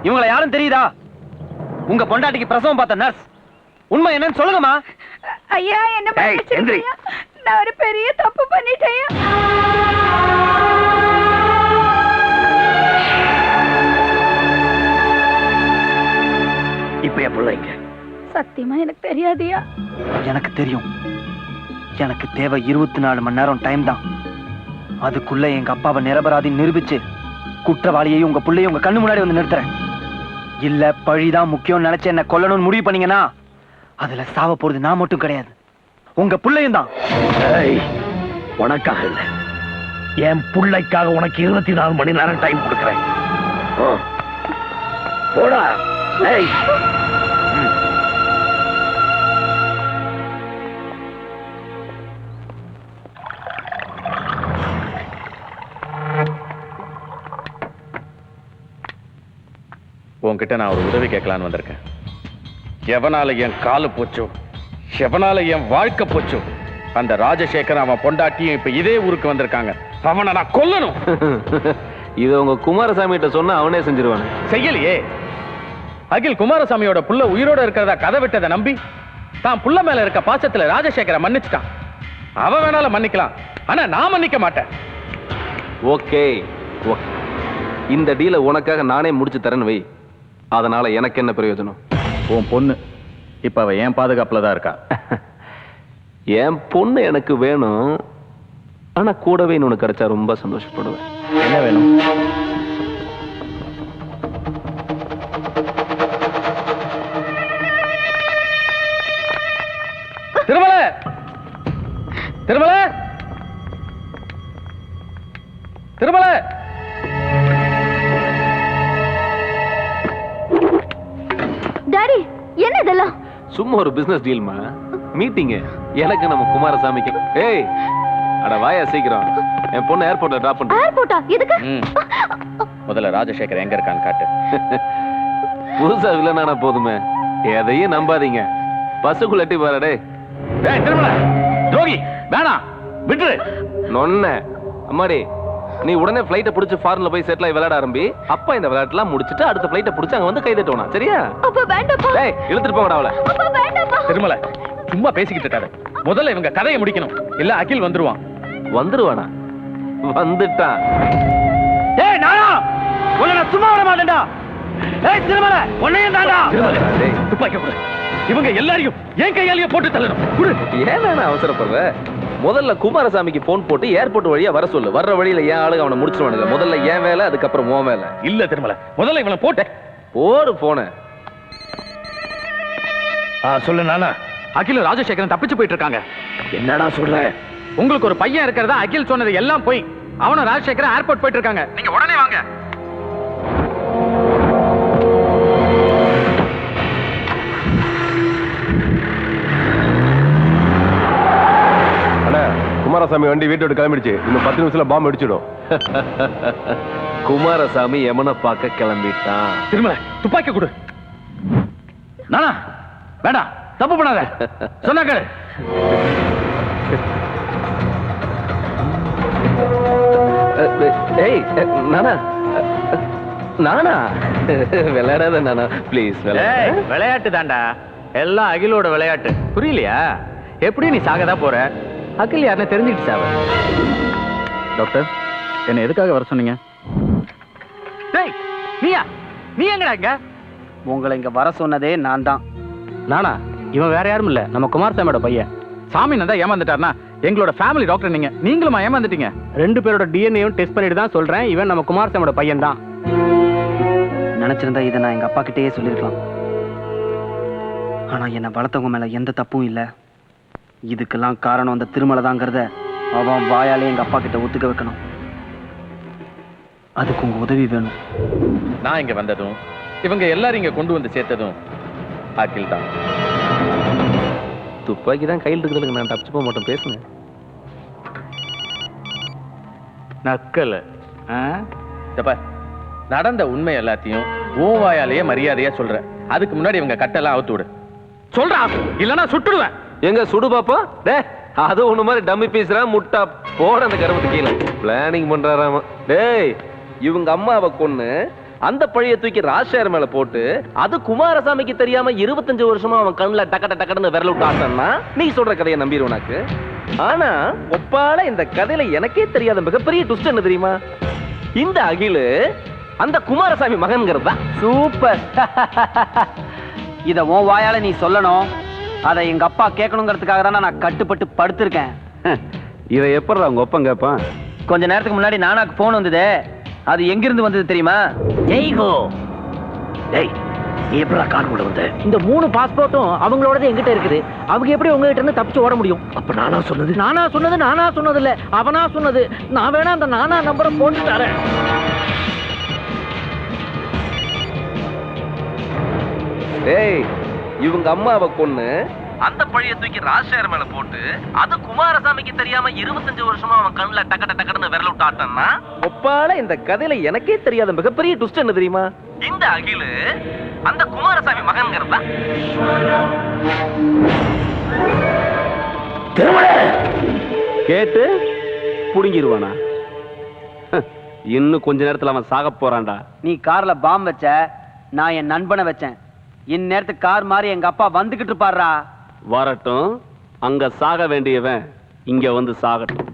இவங்களை யாரும் தெரியுதா? உங்க பொண்டாட்டிக்கு பிரசவம் பார்த்த நர்ஸ். உண்மை என்னன்னு சொல்லுங்கம்மா. ஐயா, என்ன மன்னிச்சிடுங்க. நான் ஒரு பெரிய தப்பு பண்ணிட்டேன். இப்ப என் பிள்ளைங்க சத்தியமா எனக்கு தெரியாதியா. எனக்கு தெரியும். எனக்கு தேவை 24 மணி நேரம் டைம் தான். அதுக்குள்ள எங்க அப்பாவை நிரபராதி நிரூபிச்சு குற்றவாளியையும் உங்க பிள்ளையும் உங்க கண்ணு முன்னாடி வந்து நிறுத்துறேன். இல்ல பழிதான் முக்கியம் நினைச்சு என்ன கொல்லணும்னு முடிவு பண்ணீங்கன்னா அதுல சாவ போறது நான் மட்டும் கிடையாது, உங்க பிள்ளையும் தான். உனக்காக இல்ல, என் பிள்ளைக்காக உனக்கு 24 மணி நேரம் டைம் கொடுக்கிறேன். போடா. உன்கிட்ட நான் ஒரு உதவி கேட்கலான்னு வந்திருக்கேன். எவனால என் காலு போச்சோ, எவனால என் வாழ்க்கை போச்சோ, அந்த ராஜசேகர் அவன் பொண்டாட்டியும் இப்ப இதே ஊருக்கு வந்திருக்காங்க. அவனை நான் கொல்லணும். இது உங்க குமாரசாமி கிட்ட சொன்னா அவனே செஞ்சிருவானு. செய்யலையே. அகில் குமாரசாமியோட புள்ள உயிரோட இருக்கிறதா கதை விட்டதை நம்பி தான் புள்ள மேல இருக்க பாசத்துல ராஜசேகரை மன்னிச்சுட்டான். அவன் வேணாலும் மன்னிக்கலாம், ஆனா நான் மன்னிக்க மாட்டேன். ஓகே ஓகே, இந்த டீலை உனக்காக நானே முடிச்சு தரேன்னு வை. அதனால எனக்கு என்ன பிரயோஜனம்? உன் பொண்ணு இப்ப அவ என் பாதுகாப்புல தான் இருக்கா. என் பொண்ணு எனக்கு வேணும், ஆனா கூடவே இன்னொன்னு கிடைச்சா ரொம்ப சந்தோஷப்படுவேன். என்ன வேணும்? திருமல, திருமல, திருமல. டாடி, என்ன இதெல்லாம்? சும்மா ஒரு பிசினஸ் டீல்மா, மீட்டிங் எனக்கு நம்ம குமாரசாமிக்கு. ஏய் அட வாயா சீக்கிரம், என் பொண்ணு ஏர்போர்ட்ல டிராப் பண்ணு. ஏர்போர்ட்டா? எதுக்கு? முதல்ல ராஜசேகர் எங்க இருக்கான்னு காட்டு. புதுசா வில்லனானா போதுமே, எதையும் நம்பாதீங்க. பஸ்ஸுக்குள்ள எட்டி பாருடே. டேய் திருமல, துரோகி, வேணாம், விட்டுரு. நொன்ன அம்மாடி, நீ உடனே ஃளைட்டை பிடிச்சு ஃபாரின்ல போய் செட்டில் ஆகி விளையாட ஆரம்பி. அப்பா இந்த விளையாட்டுலாம் முடிச்சிட்டு அடுத்த ஃளைட்டை பிடிச்சு அங்க வந்து கை தட்டுவனா, சரியா? அப்ப வேண்டாப்பா. டேய் இழுத்துட்டு போங்கடா அவளை. அப்ப வேண்டாப்பா. திருமல, சும்மா பேசிக்கிட்டு இருக்காத. முதல்ல இவங்க கதையை முடிக்கணும், இல்ல அகில் வந்துருவான். வந்துருவானா? வந்துட்டான். ஏய் நானா உன்னை சும்மா விட மாட்டேன்டா. ஏய் திருமல, உன்னையும் தான்டா. டேய் துப்பாக்கி கொடு. இவங்க எல்லாரையும் என் கையாலேயே போட்டு தள்ளணும். குடு. ஏன் அவசரப்படுற? முதல்ல குமாரசாமிக்கு போன் போட்டு ஏர்போர்ட் வழியா வர சொல்லு. வர்ற வழியில ஏன் ஆளுங்க அவனை முடிச்சிருவானுங்க. முதல்ல ஏன் வேலை, அதுக்கப்புறம் உன் வேலை. இல்ல திருமல, முதல்ல இவனை போட்டு போடு போன. சொல்லு நானா. அகில ராஜசேகரன் தப்பிச்சு போயிட்டு இருக்காங்க. என்னடா சொல்ற? உங்களுக்கு ஒரு பையன் இருக்கிறதா அகில் சொன்னது எல்லாம் போய். அவனும் ராஜசேகரன் ஏர்போர்ட் போயிட்டு இருக்காங்க. நீங்க உடனே வாங்க. குமாரசாமி வண்டி வீட்டோட கிளம்பிடுச்சு. இன்னும் 10 நிமிஷத்துல பாம்பு அடிச்சிடும். குமாரசாமி எமனை பார்க்க கிளம்பிட்டான். திருமல, துப்பாக்கி கொடு. நானா வேண்டாம், தப்பு பண்ணாத. சொன்னாங்க. ஏய் நானா, நானா விளையாடாத நானா, ப்ளீஸ். விளையாட்டு தாண்டா, எல்லாம் அகிலோட விளையாட்டு. புரியலையா? எப்படி நீ சாகதா போற? அகில் யாருன்னு தெரிஞ்சுக்கிட்டு சாவ. டாக்டர், என்ன எதுக்காக வர சொன்னீங்க? டேய் நீயா? நீ எங்கடா இங்க? உங்களை இங்க வர சொன்னதே நான் தான். நானா? இவன் வேற யாரும் இல்ல, நம்ம குமாரசாமியோட பையன். சாமி நந்தா ஏமாந்துட்டார்னா எங்களோட ஃபேமிலி டாக்டர் நீங்க. நீங்களுமா ஏமாந்துட்டீங்க? 2 பேரோட டிஎன்ஏவும் டெஸ்ட் பண்ணிட்டு தான் சொல்றேன். இவன் நம்ம குமாரசாமியோட பையன் தான். நினைச்சிருந்தா இதை நான் எங்க அப்பா கிட்டேயே சொல்லிருக்கலாம். ஆனா என்னை வளர்த்தவங்க மேல எந்த தப்பும் இல்லை. இதுக்கெல்லாம் காரணம் அந்த திருமலைதாங்கிறத அவன் வாயாலே எங்க அப்பா கிட்ட ஒத்துக்க வைக்கணும். அதுக்கு உங்க உதவி வேணும். நான் இங்க வந்ததும் இவங்க எல்லாரும் இங்க கொண்டு வந்து சேர்த்ததும் அகில் தான். துப்பாக்கி தான் கையில் இருக்கிறதுக்கு நான் தப்பிச்சு போக மாட்டேன். பேசுங்க. நக்கல. நடந்த உண்மை எல்லாத்தையும் உன் வாயாலேயே மரியாதையா சொல்ற. அதுக்கு முன்னாடி இவங்க கட்டெல்லாம் அவுத்து விடு. சொல்றா, இல்லன்னா சுட்டுடுவேன். எங்க சுடு பாப்பா? டே அது ஒண்ணு மாதிரி டம்மி பீஸ்ரா முட்டா போட அந்த கருமத்து கீழே பிளானிங் பண்றாராமா. டேய் இவங்க அம்மாவை கொன்னு அந்த பழைய தூக்கி ராஜசேகர் மேல போட்டு அது குமாரசாமிக்கு தெரியாம 25 வருஷமா அவன் கண்ணுல டக்கடன்னு விரல் விட்டு ஆட்டான்னா நீ சொல்ற கதையை நம்பிடுவனாக்கு. ஆனா ஒப்பால இந்த கதையில எனக்கே தெரியாத மிகப்பெரிய ட்விஸ்ட் என்ன தெரியுமா? இந்த அகிலு அந்த குமாரசாமி மகன்கிறது தான். சூப்பர். இத உன் வாயால நீ சொல்லணும். அதை எங்க அப்பா கேட்கணுங்கிறதுக்காக தான் நான் கட்டுப்பட்டு படுத்திருக்கேன். இதை எப்படி உங்க ஒப்பம் கேட்பான்? கொஞ்ச நேரத்துக்கு முன்னாடி நானாக்கு போன் வந்தது. அது எங்கிருந்து வந்தது தெரியுமா? ஜெய்கோ. டேய், நீ எப்படா காருக்குள்ள வந்த? இந்த 3 பாஸ்போர்ட்டும் அவங்களோடது எங்கிட்ட இருக்குது. அவங்க எப்படி உங்ககிட்ட இருந்து தப்பிச்சு ஓட முடியும்? அப்ப நானா சொன்னது நானா சொன்னது இல்ல, அவனா சொன்னது. நான் வேணா அந்த நானா நம்பரை போட்டு தரேன். ஏய், இவங்க அம்மாவை கொன்னு அந்த பழைய தூக்கி ராஜசேகர் மேல போட்டு அது குமாரசாமிக்கு தெரியாம 25 வருஷமா அவன் கண்ணுல டக்கடன்னு விரல் விட்டு ஆட்டான்னா ஒப்பால இந்த கதையில எனக்கே தெரியாத மிகப்பெரிய ட்விஸ்ட் என்ன தெரியுமா? இந்த அகிலு அந்த குமாரசாமி மகன்கிறது தான். கேட்டு புடுங்கிடுவானா? இன்னும் கொஞ்ச நேரத்துல அவன் சாக போறான்டா. நீ கார்ல பாம் வச்ச, நான் என் நண்பனை வச்சேன். இந்நேரத்துக்கு கார் மாதிரி எங்க அப்பா வந்துகிட்டு இருப்பாரா? வரட்டும், அங்க சாக வேண்டியவன் இங்க வந்து சாகட்டும்.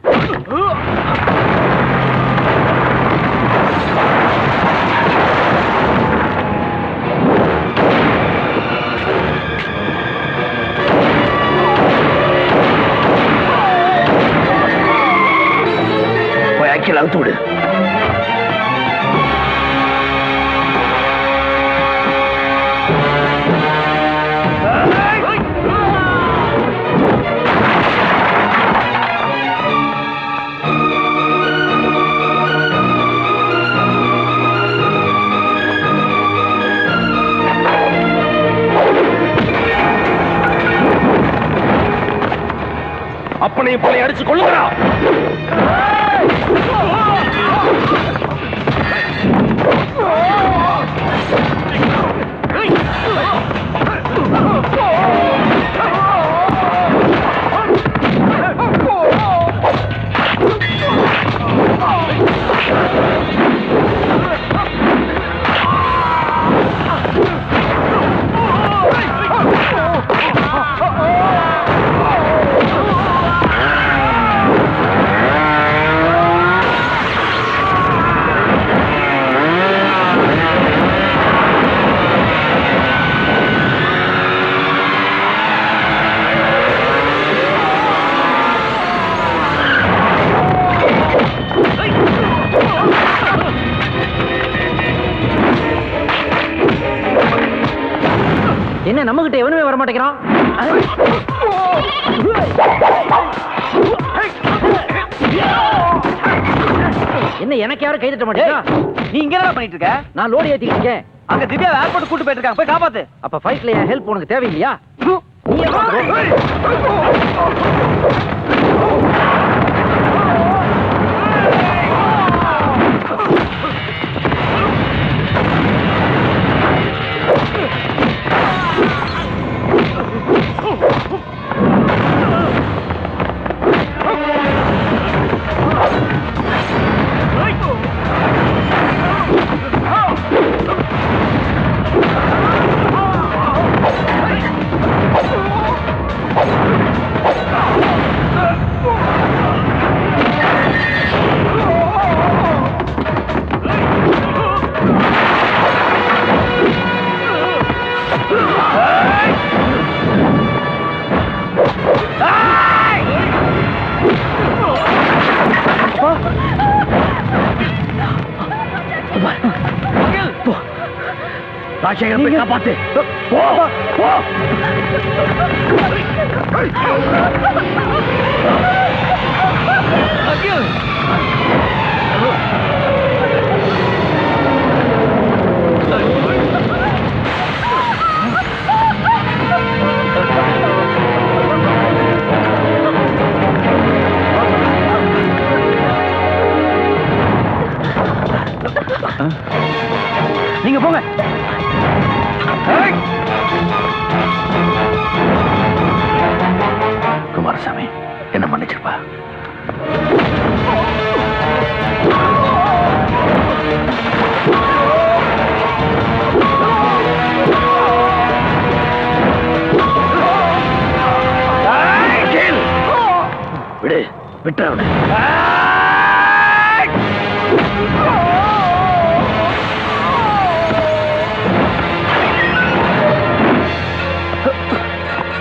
போய் அக்கில் அவுத்து விடு. அப்பனையும் பிள்ளை அடிச்சு கொள்ளுகிறா. என்ன நம்ம கிட்ட எவனுமே வர மாட்டேங்கிறான்? என்ன எனக்கு யாரும் கை தட்ட மாட்டேங்கிறா? நீ இங்க என்ன பண்ணிட்டு இருக்க? நான் லோடு ஏத்திட்டு இருக்கேன். அங்க திவ்யா ஏர்போர்ட் கூட்டு போயிட்டு இருக்காங்க. போய் காப்பாத்து. அப்ப ஃபைட்ல என் ஹெல்ப் உனக்கு தேவையில்லையா? நீயே பாத்துக்கோ. ராஜசேகர் போய் காப்பாத்து. போ போ. நீங்க போங்க. குமாரசாமி என்ன மன்னிச்சிருப்பா. விட்டுற அவனை.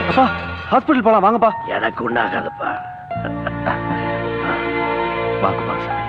அப்பா ஹாஸ்பிட்டல் போலாம் வாங்கப்பா. எனக்கு ஒண்ணாகாதப்பா. வா குமாரசாமி.